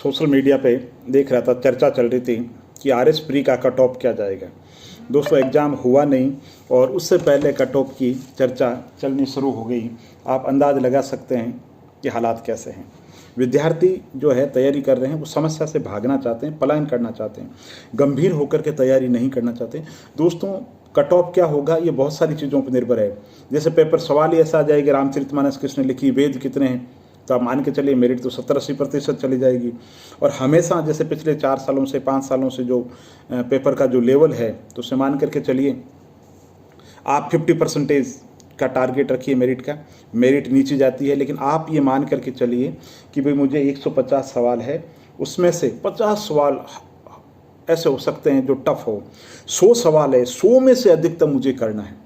Social media पे देख रहा था, चर्चा चल रही थी कि RS प्री का कट ऑफ क्या जाएगा। दोस्तों एग्ज़ाम हुआ नहीं और उससे पहले कट ऑफ की चर्चा चलनी शुरू हो गई। आप अंदाज़ लगा सकते हैं कि हालात कैसे हैं। विद्यार्थी जो है तैयारी कर रहे हैं, वो समस्या से भागना चाहते हैं, पलायन करना चाहते हैं, गंभीर होकर के तैयारी नहीं करना चाहते। दोस्तों कट ऑफ क्या होगा ये बहुत सारी चीज़ों पर निर्भर है। जैसे पेपर सवाल ही ऐसा आ जाएगा, रामचरितमानस किसने लिखी, वेद कितने हैं, तो आप मान के चलिए मेरिट तो 70-80% चली जाएगी। और हमेशा जैसे पिछले 4 सालों से 5 सालों से जो पेपर का जो लेवल है, तो उसे मान करके चलिए आप 50% का टारगेट रखिए मेरिट का। मेरिट नीचे जाती है, लेकिन आप ये मान करके चलिए कि भाई मुझे 150 सवाल है, उसमें से 50 सवाल ऐसे हो सकते हैं जो टफ हो। 100 सवाल है, 100 में से अधिकतम मुझे करना है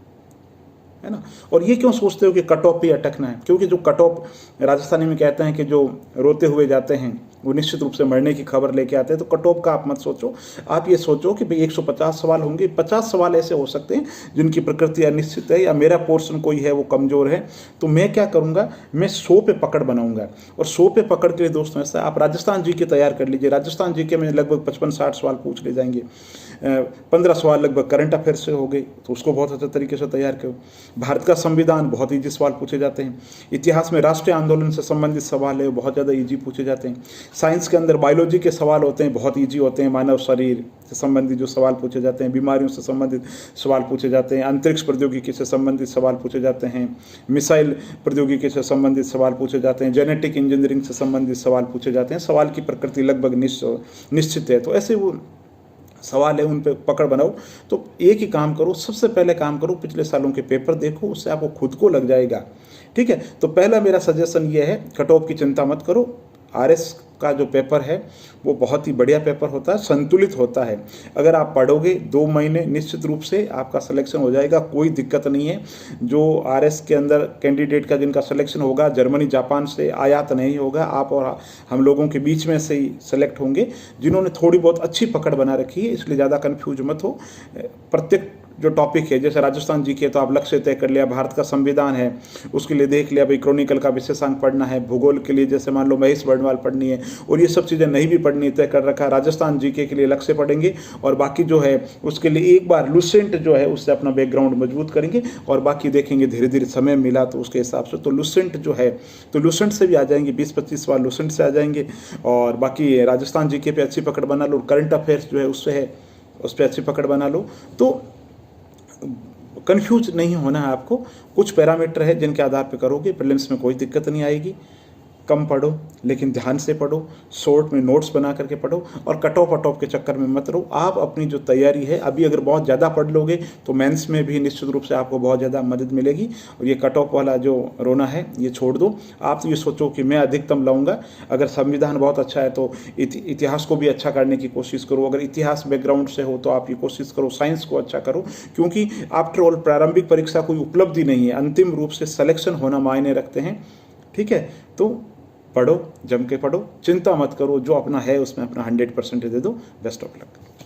ना। और ये क्यों सोचते हो कि कट ऑफ पे अटकना है? क्योंकि जो कट ऑफ, राजस्थानी में कहते हैं कि जो रोते हुए जाते हैं वो निश्चित रूप से मरने की खबर लेके आते हैं। तो कट ऑफ का आप मत सोचो, आप ये सोचो कि भाई 150 सवाल होंगे। 50 सवाल ऐसे हो सकते हैं जिनकी प्रकृति अनिश्चित है, या मेरा पोर्शन कोई है वो कमज़ोर है, तो मैं क्या करूँगा, मैं 100 पे पकड़ बनाऊँगा। और 100 पे पकड़ के लिए दोस्तों ऐसा आप राजस्थान जी के तैयार कर लीजिए। राजस्थान जी के में लगभग 55-60 सवाल पूछ ले जाएंगे। 15 सवाल लगभग करंट अफेयर से हो गए, तो उसको बहुत अच्छे तरीके से तैयार करो। भारत का संविधान, बहुत ईजी सवाल पूछे जाते हैं। इतिहास में राष्ट्रीय आंदोलन से संबंधित सवाल है, बहुत ज़्यादा ईजी पूछे जाते हैं। साइंस के अंदर बायोलॉजी के सवाल होते हैं, बहुत ईजी होते हैं। मानव शरीर से संबंधित जो सवाल पूछे जाते हैं, बीमारियों से संबंधित सवाल पूछे जाते हैं, अंतरिक्ष प्रौद्योगिकी से संबंधित सवाल पूछे जाते हैं, मिसाइल प्रौद्योगिकी से संबंधित सवाल पूछे जाते हैं, जेनेटिक इंजीनियरिंग से संबंधित सवाल पूछे जाते हैं। सवाल की प्रकृति लगभग निश्चित है, तो ऐसे वो सवाल है, उन पे पकड़ बनाओ। तो एक ही काम करो, सबसे पहले काम करो, पिछले सालों के पेपर देखो, उससे आपको खुद को लग जाएगा। ठीक है, तो पहला मेरा सजेशन ये है, कट ऑफ की चिंता मत करो। RS का जो पेपर है वो बहुत ही बढ़िया पेपर होता है, संतुलित होता है। अगर आप पढ़ोगे 2 महीने, निश्चित रूप से आपका सिलेक्शन हो जाएगा, कोई दिक्कत नहीं है। जो RS के अंदर कैंडिडेट का जिनका सिलेक्शन होगा, जर्मनी जापान से आयात नहीं होगा, आप और हम लोगों के बीच में से ही सेलेक्ट होंगे, जिन्होंने थोड़ी बहुत अच्छी पकड़ बना रखी है। इसलिए ज़्यादा कन्फ्यूज मत हो। प्रत्येक जो टॉपिक है, जैसे राजस्थान जी के तो आप लक्ष्य तय कर लिया, भारत का संविधान है उसके लिए देख लिया भाई क्रॉनिकल का विशेषांक पढ़ना है, भूगोल के लिए जैसे मान लो महेश वर्णवाल पढ़नी है, और ये सब चीज़ें नहीं भी पढ़नी तय कर रखा है। राजस्थान जी के लिए लक्ष्य पढ़ेंगे, और बाकी जो है उसके लिए एक बार लुसेंट जो है उससे अपना बैकग्राउंड मजबूत करेंगे, और बाकी देखेंगे धीरे धीरे समय मिला तो उसके हिसाब से। तो लुसेंट जो है, तो लुसेंट से भी आ जाएंगे, 20-25 सवाल लुसेंट से आ जाएंगे, और बाकी राजस्थान जी के पे अच्छी पकड़ बना लो। करंट अफेयर्स जो है उससे है, उस पर अच्छी पकड़ बना लो। तो कन्फ्यूज नहीं होना है आपको। कुछ पैरामीटर है जिनके आधार पर करोगे, प्रीलिम्स में कोई दिक्कत नहीं आएगी। कम पढ़ो लेकिन ध्यान से पढ़ो, शॉर्ट में नोट्स बना करके पढ़ो, और कट ऑफ के चक्कर में मत रहो। आप अपनी जो तैयारी है, अभी अगर बहुत ज़्यादा पढ़ लोगे तो मेंस में भी निश्चित रूप से आपको बहुत ज़्यादा मदद मिलेगी। और ये कट ऑफ वाला जो रोना है ये छोड़ दो। आप तो ये सोचो कि मैं अधिकतम लाऊंगा। अगर संविधान बहुत अच्छा है तो इतिहास को भी अच्छा करने की कोशिश करो। अगर इतिहास बैकग्राउंड से हो तो आप ये कोशिश करो साइंस को अच्छा करो, क्योंकि आफ्टर ऑल प्रारंभिक परीक्षा कोई उपलब्धि नहीं है, अंतिम रूप से सिलेक्शन होना मायने रखते हैं। ठीक है, तो पढ़ो, जम के पढ़ो, चिंता मत करो, जो अपना है उसमें अपना 100% दे दो। Best of luck.